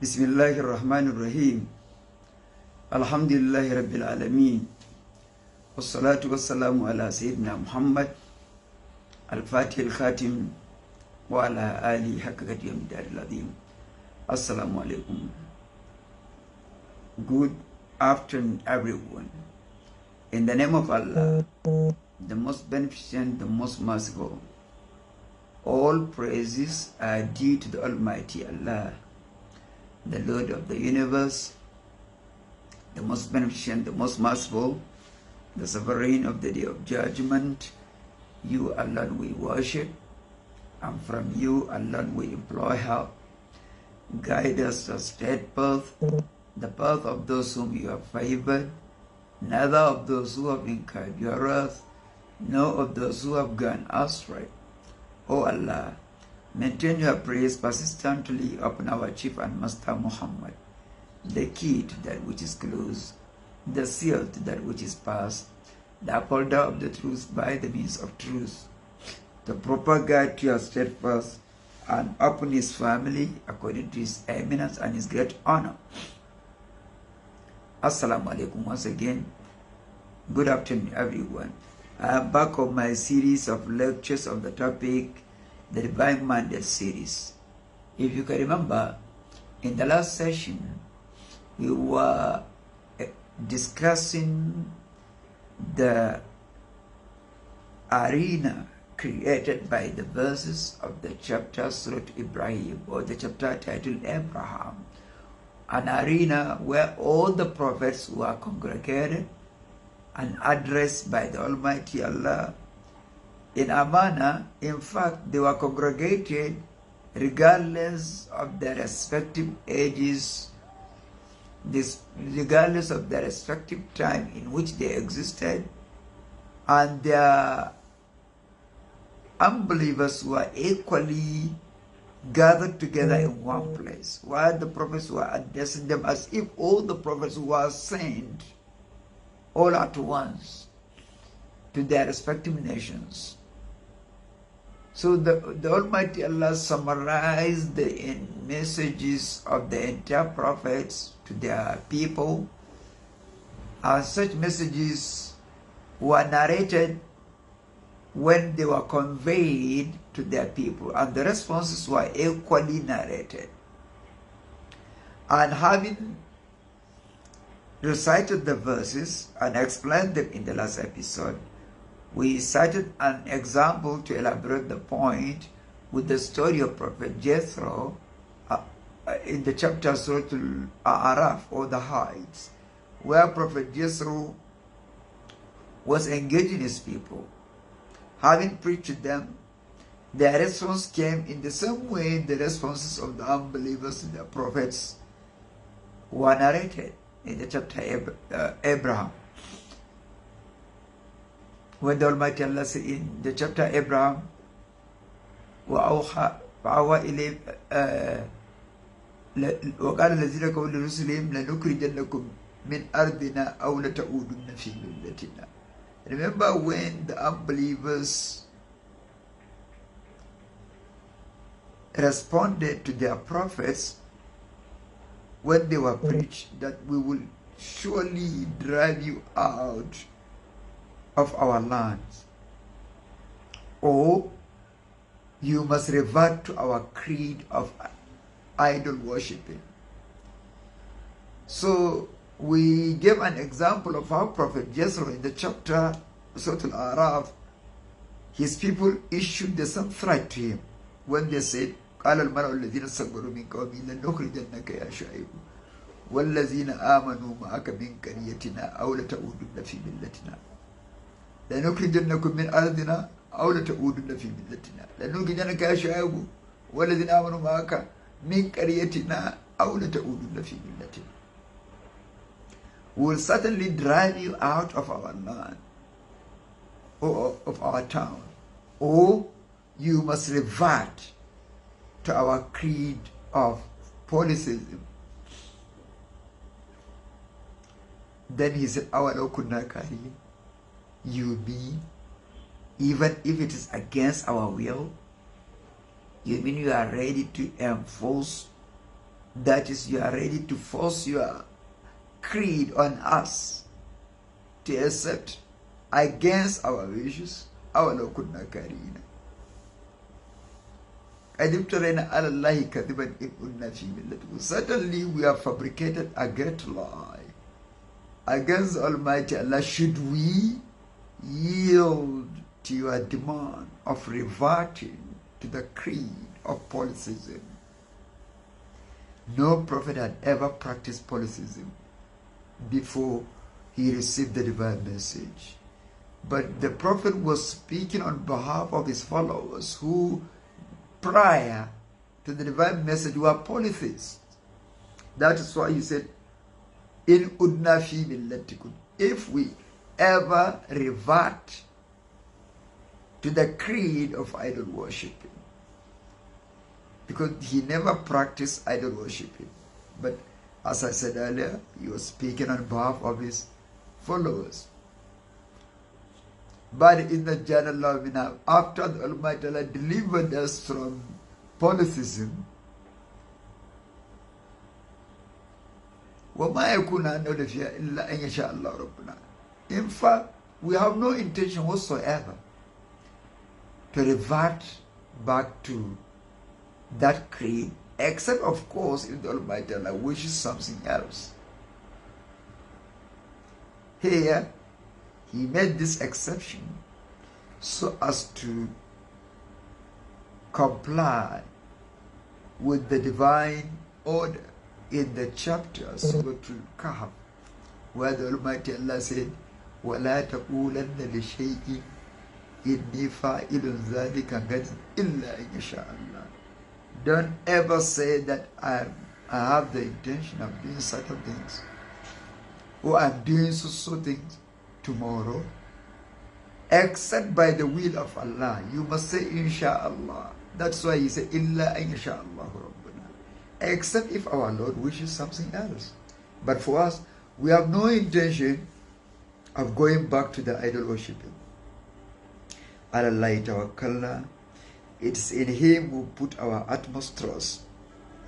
بسم الله الرحمن الرحيم الحمد لله رب العالمين والصلاة والسلام على سيدنا محمد الفاتح الخاتم وعلى آله حق قدر الدار العظيم. Assalamu alaikum. Good afternoon, everyone. In the name of Allah, the most beneficent, the most merciful, all praises are due to the Almighty Allah, the Lord of the universe, the most beneficent, the most merciful, the sovereign of the day of judgment. You alone we worship, and from you alone we implore help. Guide us to straight path, the path of those whom you have favored, neither of those who have incurred your wrath, nor of those who have gone astray. O Allah, maintain your praise persistently upon our chief and master Muhammad, the key to that which is closed, the seal to that which is past, the upholder of the truth by the means of truth, the proper guide to your steadfast, and upon his family according to his eminence and his great honor. Assalamu alaikum once again. Good afternoon, everyone. I am back on my series of lectures of the topic, the Divine Mandate series. If you can remember, in the last session, we were discussing the arena created by the verses of the chapter Surah Ibrahim, or the chapter titled Abraham, an arena where all the prophets were congregated and addressed by the Almighty Allah in a manner. In fact, they were congregated regardless of their respective ages, regardless of their respective time in which they existed, and their unbelievers were equally gathered together in one place, while the prophets were addressing them as if all the prophets were sent all at once to their respective nations. So the Almighty Allah summarized the messages of the entire prophets to their people, and such messages were narrated when they were conveyed to their people, and the responses were equally narrated. And having recited the verses and explained them in the last episode, we cited an example to elaborate the point with the story of Prophet Jethro in the chapter Surah Al-A'raf, or the Heights, where Prophet Jethro was engaging his people. Having preached to them, their response came in the same way the responses of the unbelievers to the prophets were narrated in the chapter Abraham. When the Almighty Allah said in the chapter Abraham, وَأَوْحَى إِلَيْهِ وَقَالَ الَّذِينَ كَفَرُوا لِرُسُلِهِمْ لَنُخْرِجَنَّكُمْ مِنْ أَرْضِنَا أَوْ لَتَعُودُنَّ فِي مِلَّتِنَا. Remember when the unbelievers responded to their prophets when they were preached that we will surely drive you out of our lands, or you must revert to our creed of idol worshipping. So we gave an example of how Prophet Jethro in the chapter Surah Al-A'raf, his people issued the same threat to him when they said, قال الملأ الذين استكبروا من قومه لنخرجنك يا شعيب والذين آمنوا معك من قريتنا أو لتعودن في ملتنا لنخرجنكم من أرضنا أو لتعودن في ملتنا لنخرجنك يا شعيب والذين آمنوا معك من قريتنا أو لتعودن في ملتنا. We will certainly drive you out of our land or of our town, or you must revert to our creed of polytheism. Then he said, أَوَلَوْ كُنَّا كَارِهِينَ. You mean, even if it is against our will, you mean you are ready to enforce That is, you are ready to force your creed on us to accept against our wishes. أولو كنا كارهين قد افترينا على الله كذبا إن كنا في ملته. Certainly we have fabricated a great lie against Almighty Allah. Should we yield to your demand of reverting to the creed of polytheism? No prophet had ever practiced polytheism before he received the divine message. But the prophet was speaking on behalf of his followers who, prior to the divine message, were polytheists. That is why he said, "In udna fi millatikum," if we ever revert to the creed of idol worshiping. Because he never practiced idol worshiping. But as I said earlier, he was speaking on behalf of his followers. But in the Jannah, after the Almighty Allah delivered us from polytheism, وَمَا يَكُونَ أَنْ نُدْفِيَ إِلَّا أَنْ يَشَاءَ اللَّهُ رَبُّنَا. In fact, we have no intention whatsoever to revert back to that creed, except of course if the Almighty Allah wishes something else. Here, he made this exception so as to comply with the divine order in the chapter Surah Al-Kahf, where the Almighty Allah said, وَلَا تَقُولَنَّ لِشَيْءٍ إِنِّي فَاعِلٌ ذَلِكَ غَدًا إِلَّا إِنْ يَشَاءَ اللَّهُ. Don't ever say that I have the intention of doing certain things, or I'm doing so things tomorrow, except by the will of Allah. You must say insha'Allah. That's why he said illa an yasha'Allahu rabbuna, except if our Lord wishes something else. But for us, we have no intention of going back to the idol worshiping. Alallahi tawakkalna. It's in him who put our utmost trust.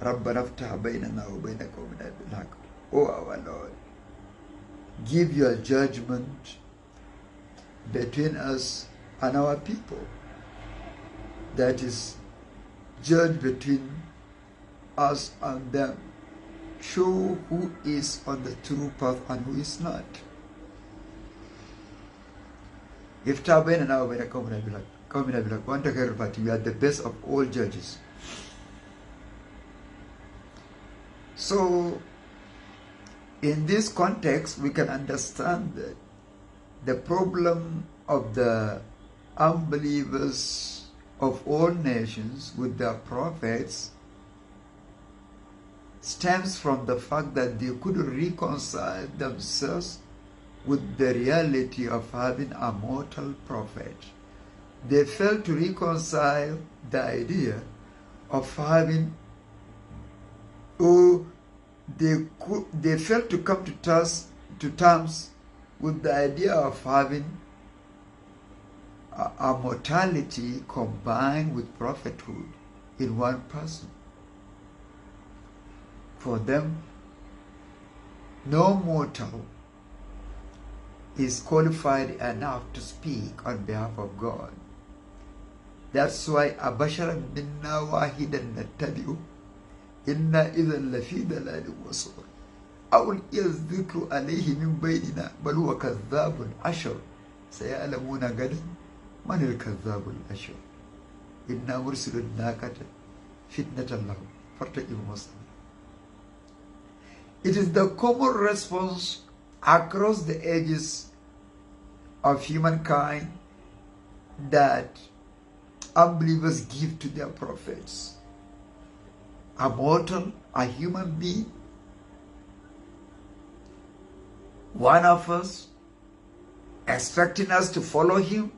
Rabbana ftah baynana wa bayna qawmina bil haqq. O our Lord, give your judgment between us and our people. That is, judge between us and them. Show who is on the true path and who is not. If Tabain and we are the best of all judges. So, in this context, we can understand that the problem of the unbelievers of all nations with their prophets stems from the fact that they couldn't reconcile themselves with the reality of having a mortal prophet. They failed to reconcile the idea of having, or they failed to come to terms with the idea of having a mortality combined with prophethood in one person. For them, no mortal is qualified enough to speak on behalf of God. That's why Abashara minna wahidan nattabi'u inna idhan lafi dalalin wasur. أو الذكر عليه من بيننا بل هو كذاب أشر سيعلمون غدا من الكذاب الأشر إنا مرسل الناقة فتنة لهم فارتقبوا مصر. It is the common response across the ages of humankind that unbelievers give to their prophets. A mortal, a human being, one of us, expecting us to follow him,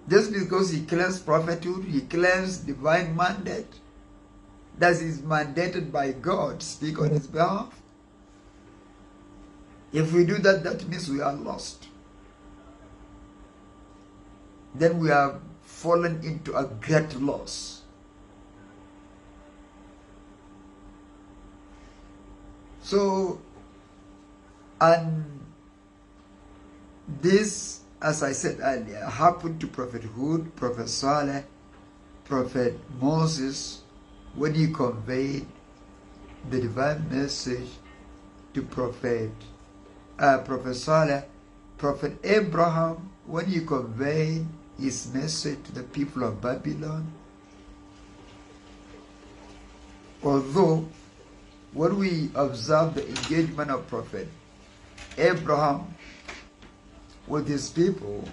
just because he claims prophethood, he claims divine mandate, that is mandated by God to speak on his behalf. If we do that, that means we are lost. Then we have fallen into a great loss. So, and this, as I said earlier, happened to Prophet Hud, Prophet Saleh, Prophet Moses, when he conveyed the divine message to Prophet Saleh, Prophet Abraham, when he conveyed his message to the people of Babylon. Although, when we observe the engagement of Prophet Abraham with his people,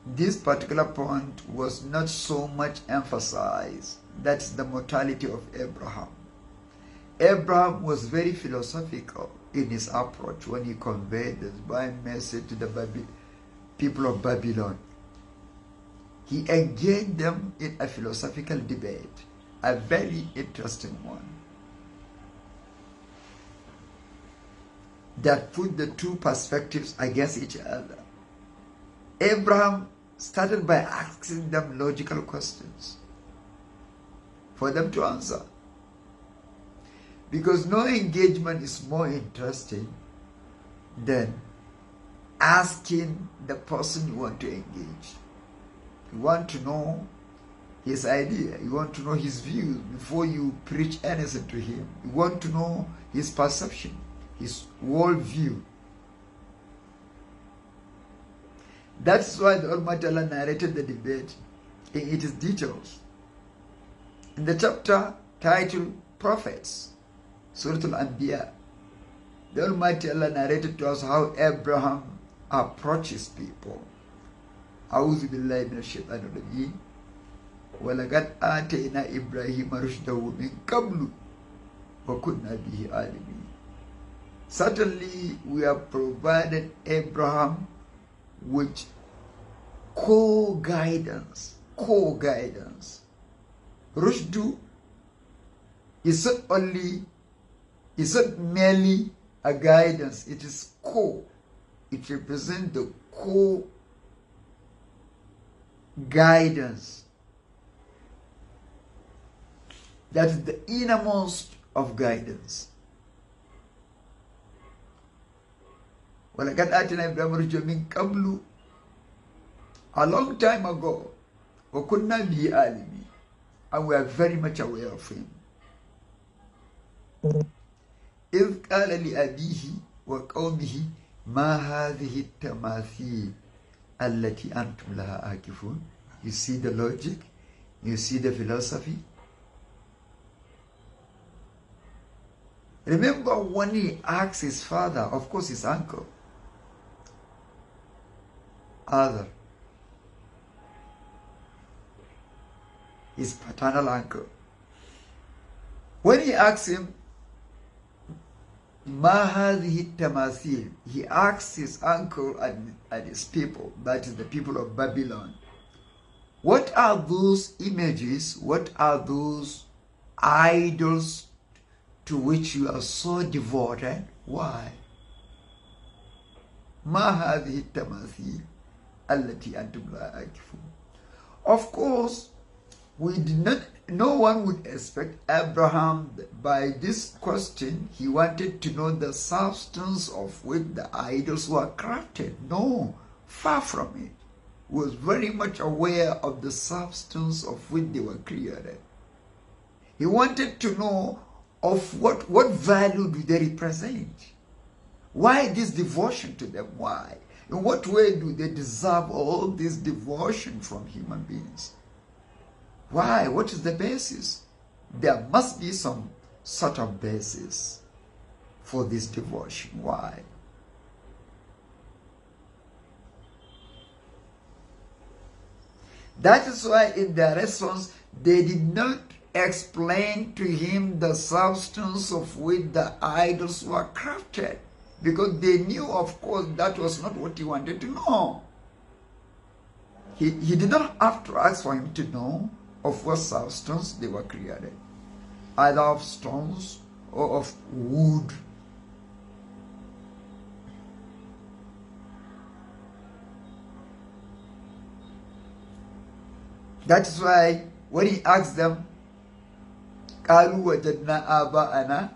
this particular point was not so much emphasized. That's the mortality of Abraham. Abraham was very philosophical in his approach when he conveyed the divine message to the people of Babylon. He engaged them in a philosophical debate, a very interesting one, that put the two perspectives against each other. Abraham started by asking them logical questions for them to answer, because no engagement is more interesting than asking the person you want to engage. You want to know his idea, you want to know his views before you preach anything to him. You want to know his perception, his worldview. That's why the Almighty Allah narrated the debate in its details. In the chapter titled Prophets, Surah Al-Anbiya, the Almighty Allah narrated to us how Abraham approaches people. أعوذ بالله من الشيطان الرجيم ولقد آتينا إبراهيم رشده من قبل وكنا به عالمين. Certainly we have provided Abraham with co-guidance. Rushdu is not merely a guidance, it is co. It represents the co-guidance. That is the innermost of guidance. وَلَقَدْ آتَيْنَا إِبْرَاهِيمَ رُشْدَهُ مِنْ قَبْلُ, a long time ago, وَكُنَّا بِهِ عَالِمِينَ, and we are very much aware of him. إِذْ قَالَ لِأَبِيهِ وَقَوْمِهِ مَا هَذِهِ التَّمَاثِيلُ الَّتِي أَنْتُمْ لَهَا عَاكِفُونَ. You see the logic, you see the philosophy. Remember when he asked his father, of course his uncle, Azar, his paternal uncle, when he asked him, Ma hadhihi tamathil, he asked his uncle and his people, that is the people of Babylon, what are those images, what are those idols to which you are so devoted? Why? Ma hadhihi tamathil allati antum la akifun. Of course, no one would expect Abraham, by this question, he wanted to know the substance of which the idols were crafted. No, far from it. He was very much aware of the substance of which they were created. He wanted to know of what value do they represent? Why this devotion to them? Why? In what way do they deserve all this devotion from human beings? Why? What is the basis? There must be some sort of basis for this devotion. Why? That is why in their response, they did not explain to him the substance of which the idols were crafted, because they knew, of course, that was not what he wanted to know. He did not have to ask for him to know of what substance they were created, either of stones or of wood. That is why when he asked them, قالوا وجدنا آباءنا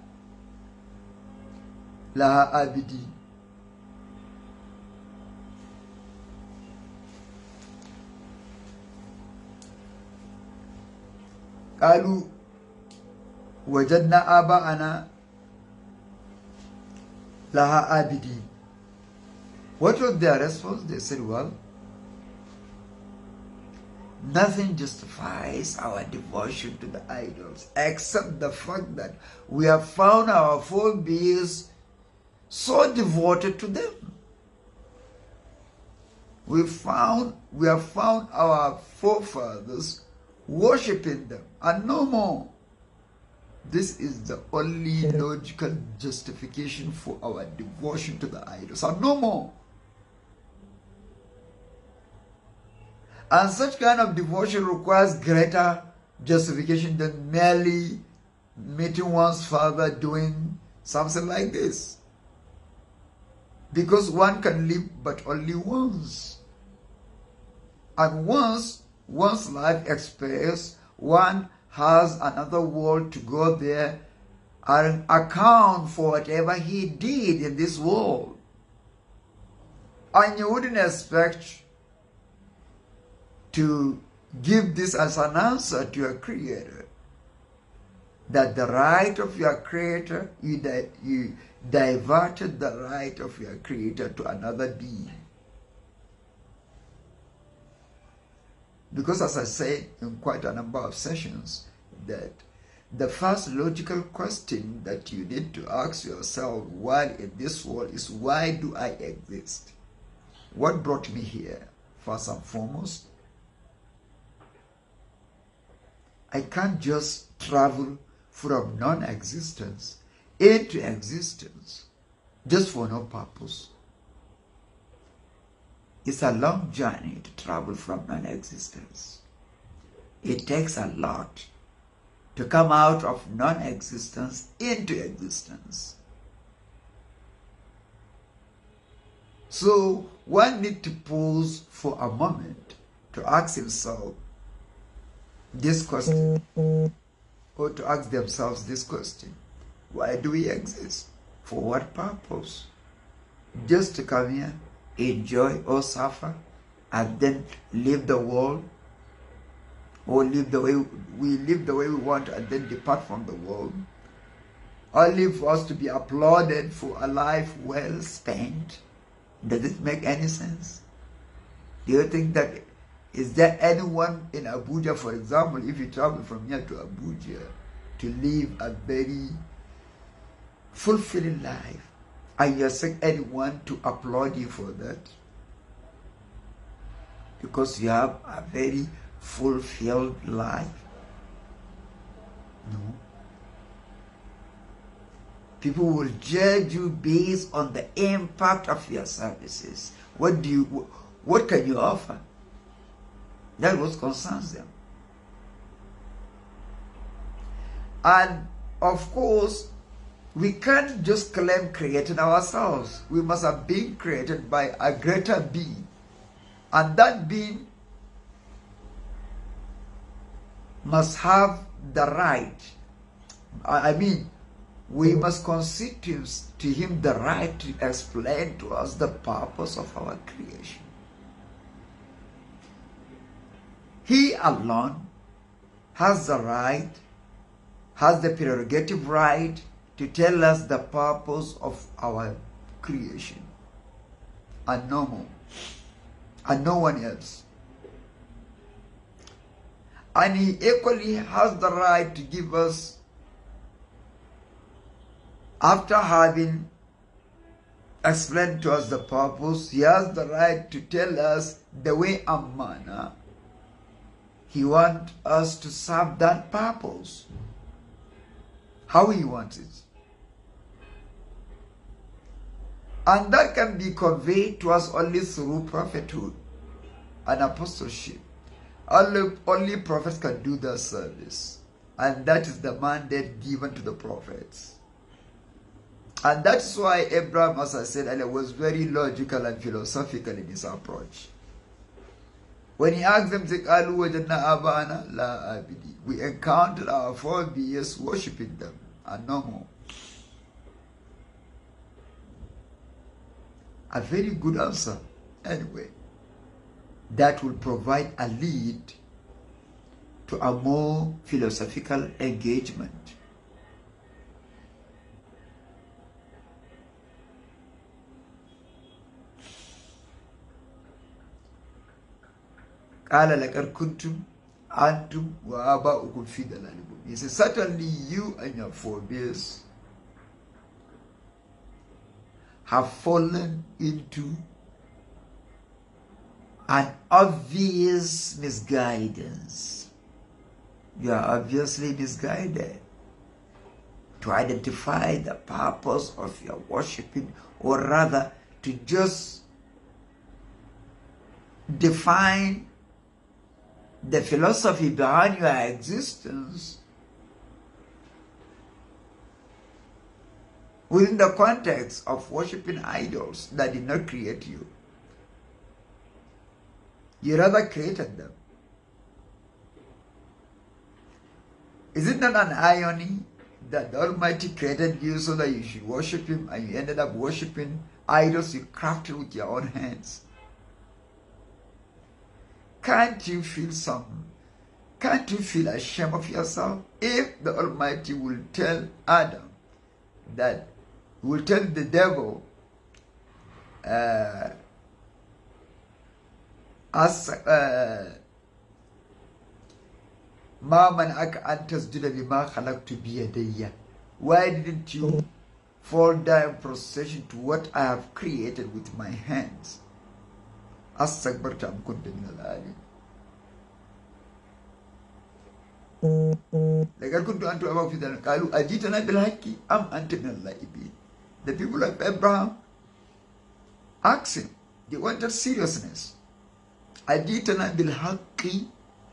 لها عابدين. قالوا وجدنا آباءنا لها عابدين. What was their response? They said, well, nothing justifies our devotion to the idols except the fact that we have found our forebears so devoted to them. We have found our forefathers worshipping them, and no more. This is the only logical justification for our devotion to the idols, and no more. And such kind of devotion requires greater justification than merely meeting one's father doing something like this. Because one can live but only once. And once one's life expires, one has another world to go there and account for whatever he did in this world. And you wouldn't expect to give this as an answer to your Creator, that the right of your Creator, you diverted the right of your Creator to another being. Because as I said in quite a number of sessions, that the first logical question that you need to ask yourself while in this world is, why do I exist? What brought me here? First and foremost, I can't just travel from non-existence into existence just for no purpose. It's a long journey to travel from non-existence. It takes a lot to come out of non-existence into existence. So one needs to pause for a moment to ask himself this question, or to ask themselves this question: why do we exist? For what purpose? Just to come here, enjoy or suffer, and then leave the world, or live the way we want and then depart from the world, only for us to be applauded for a life well spent? Does it make any sense? Do you think that, is there anyone in Abuja, for example, if you travel from here to Abuja to live a very fulfilling life, and you expect anyone to applaud you for that? Because you have a very fulfilled life? No. People will judge you based on the impact of your services. What can you offer? That's what concerns them. And of course, we can't just claim creating ourselves. We must have been created by a greater being. And that being must have the right. We must concede to him the right to explain to us the purpose of our creation. He alone has the right, has the prerogative right to tell us the purpose of our creation, and no more, and no one else. And he equally has the right to give us, after having explained to us the purpose, he has the right to tell us the way and manner he wants us to serve that purpose. How he wants it. And that can be conveyed to us only through prophethood and apostleship. Only prophets can do that service. And that is the mandate given to the prophets. And that's why Abraham, as I said earlier, was very logical and philosophical in his approach. When he asked them, we encountered our forebears worshipping them, and no more. a very good answer anyway, that will provide a lead to a more philosophical engagement. قال لقد كنتم أنتم وآباؤكم في ضلال مبين. He says, certainly you and your forebears have fallen into an obvious misguidance. You are obviously misguided to identify the purpose of your worshiping, or rather to just define the philosophy behind your existence within the context of worshiping idols that did not create you. You rather created them. Is it not an irony that the Almighty created you so that you should worship Him, and you ended up worshiping idols you crafted with your own hands? Can't you feel ashamed of yourself? If the Almighty will tell Adam that, will tell the devil, why didn't you fall down in prostration to what I have created with my hands? أستكبرت أم كنت من العالين. لقد كنت أنت أباك في ذلك قالوا أجيتنا بالحق أم أنت من اللاعبين. The people of Abraham asked him, they wanted seriousness. أجيتنا بالحق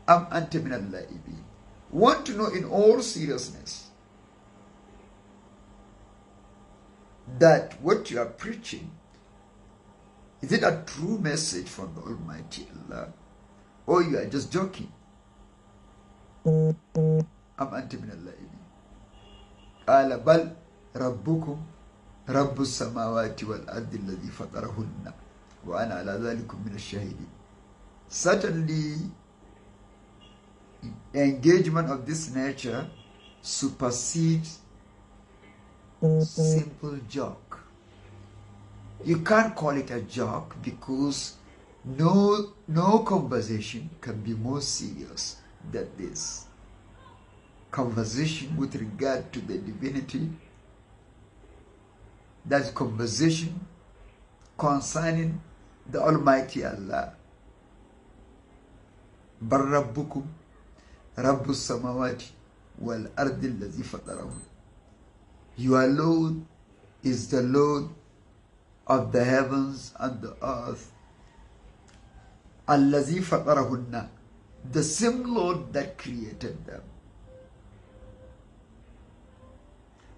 أم أنت من اللاعبين. Want to know in all seriousness that what you are preaching, is it a true message from the Almighty Allah, or you are just joking? أم أنت من اللاعبين. قال بل ربكم رب السماوات والأرض الذي فطرهن وأنا على ذلك من الشاهدين. Certainly, engagement of this nature supersedes simple joke. You can't call it a joke because no conversation can be more serious than this. Conversation with regard to the divinity, that's conversation concerning the Almighty Allah. بل ربكم رب السماوات والأرض الذي فطرهن. Your Lord is the Lord of the heavens and the earth. الذي فطرهن, the same Lord that created them.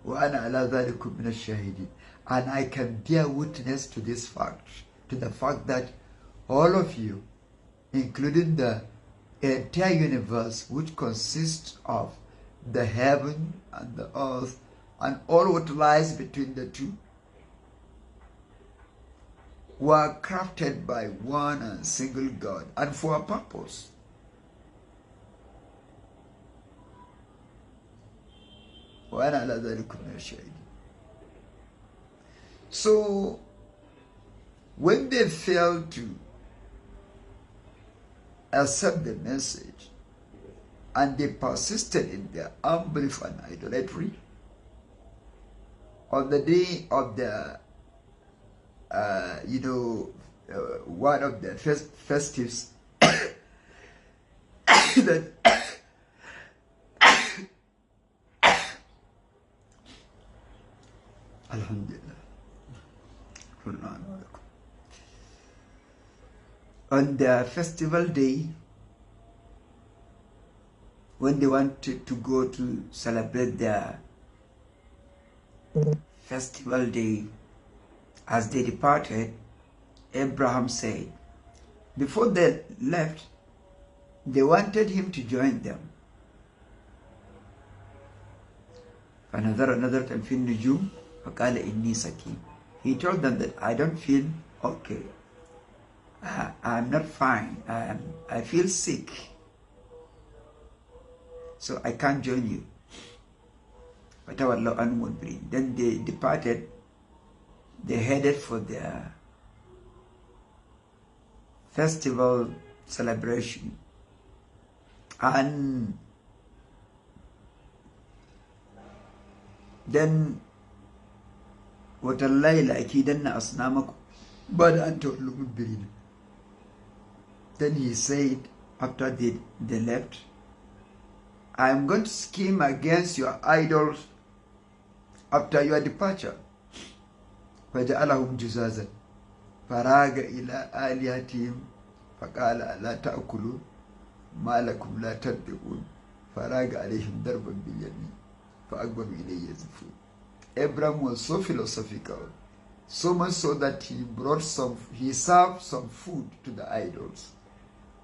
وأنا على ذلك من الشاهدين. And I can bear witness to this fact, to the fact that all of you, including the entire universe, which consists of the heaven and the earth and all what lies between the two, were crafted by one and single God and for a purpose. وأنا على ذلك من الشاهدين. So when they failed to accept the message and they persisted in their unbelief and idolatry, on the day of the one of the festives that Alhamdulillah. On the festival day, when they wanted to go to celebrate their festival day, as they departed, Abraham said, before they left, they wanted him to join them. فنظر نظرة في النجوم فقال إني سقيم. He told them that I don't feel okay, I'm not fine. I feel sick, so I can't join you. Then they departed. They headed for their festival celebration. And then وَتَاللَّهِ لَأَكِيدَنَّ أَصْنَامَكُمْ بَعْدَ أَنْ تُوَلُّوا مُدْبِرِينَ. Then he said, after they left, I am going to scheme against your idols after your departure. فَجَعَلَهُمْ جُزَازًا فَرَاغَ إِلَىٰ آلِهَتِهِمْ فَقَالَ أَلَا تَأْكُلُونَ مَا لَكُمْ لَا تَنطِقُونَ فَرَاغَ عَلَيْهِمْ ضَرْبًا بِالْيَمِينِ فَأَقْبَلُوا إِلَيْهِ يَزِفُونَ. Abraham was so philosophical, so much so that he served some food to the idols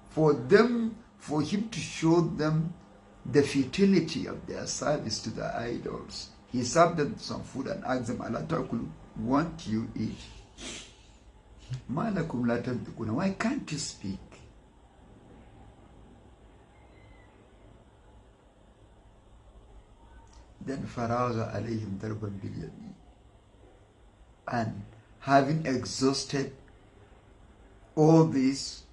for him to show them the futility of their service to the idols. He served them some food and asked them, "Allah ta'kulu, won't you eat? Ma lakum la tantiquna, why can't you speak?" Then Faraga alayhim darban bil yamin. And having exhausted all this,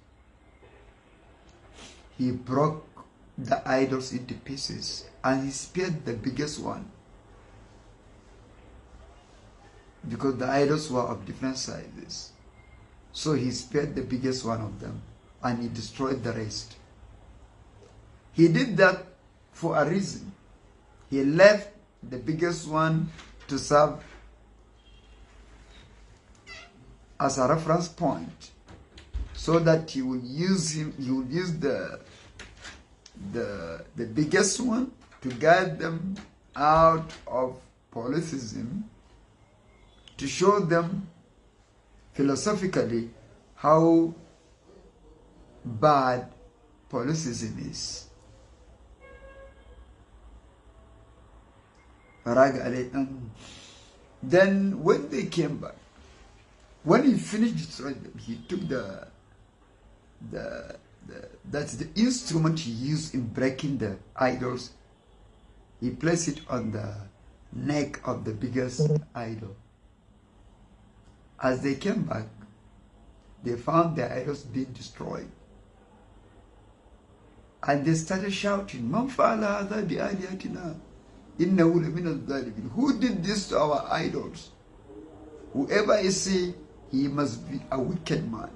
he broke the idols into pieces and he spared the biggest one, because the idols were of different sizes. So he spared the biggest one of them and he destroyed the rest. He did that for a reason. He left the biggest one to serve as a reference point, so that he will use the biggest one to guide them out of polytheism, to show them philosophically how bad polytheism is. Then when they came back, when he finished destroying them, he took that's the instrument he used in breaking the idols. He placed it on the neck of the biggest idol. As they came back, they found their idols being destroyed. And they started shouting, "Man fa'ala hadha bi alihatina? Innahu lamina adh-dhalimin." Who did this to our idols? Whoever is saying, he must be a wicked man.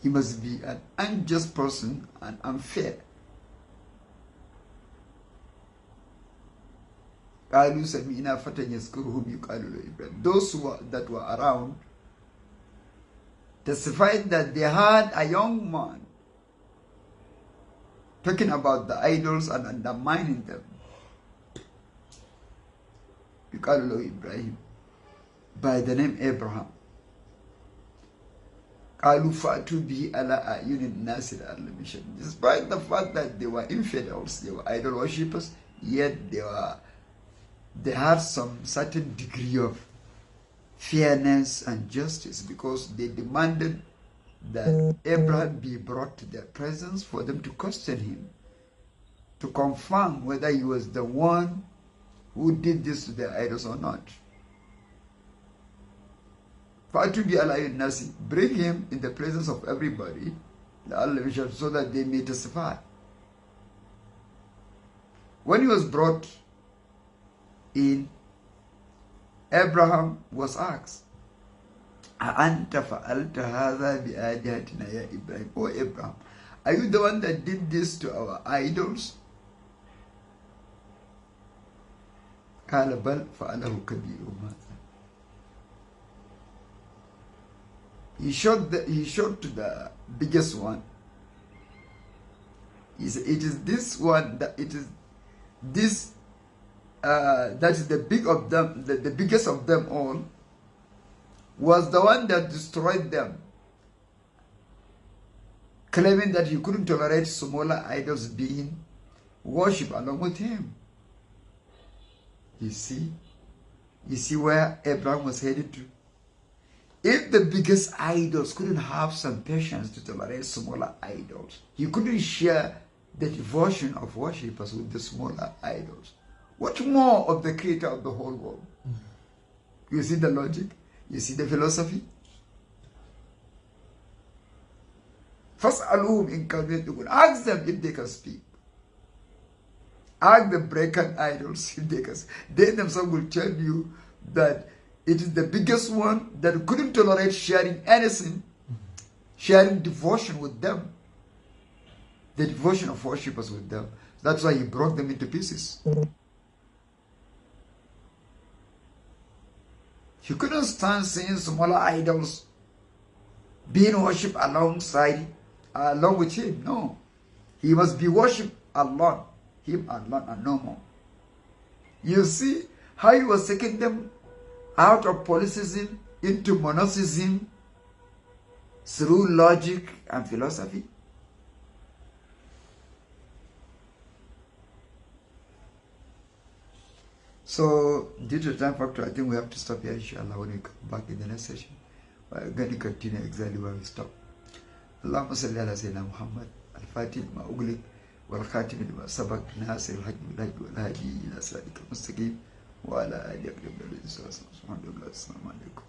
He must be an unjust person and unfair. Those that were around testified that they had a young man talking about the idols and undermining them. Ibrahim, by the name Abraham. Despite the fact that they were infidels, they were idol worshippers, yet they had some certain degree of fairness and justice, because they demanded that Abraham be brought to their presence for them to question him, to confirm whether he was the one who did this to their idols or not. Bring him in the presence of everybody, so that they may testify. When he was brought in, Abraham was asked, "A'anta fa'alta hadha bi alihatina ya Ibrahim?" Oh Abraham, are you the one that did this to our idols? قال بل فعله كبيرهم هذا. He showed to the biggest one. He said, "It is this one that it is this that is the big of them, the biggest of them all, was the one that destroyed them, claiming that he couldn't tolerate smaller idols being worshipped along with him." You see, You see where Abraham was headed to? If the biggest idols couldn't have some patience to tolerate smaller idols, he couldn't share the devotion of worshippers with the smaller idols. What more of the creator of the whole world? You see the logic? You see the philosophy? First, alum in Calvin, ask them if they can speak. Ask the broken idols if they can. They themselves will tell you that it is the biggest one that couldn't tolerate sharing anything, sharing devotion with them. The devotion of worshippers with them. That's why he broke them into pieces. He couldn't stand seeing smaller idols being worshipped alongside, along with him. No. He must be worshipped alone. Him alone and no more. You see how he was taking them out of polytheism into monotheism through logic and philosophy. So, due to the time factor, I think we have to stop here, inshallah. When we come back in the next session, we're going to continue exactly where we stop. اللهم صل على سيدنا محمد الفاتح لما أغلق والخاتم لما سبق ناصر الحق بالحق والهادي إلى صراطك المستقيم وعلى آله وصحبه وسلم. سبحان الله. السلام عليكم.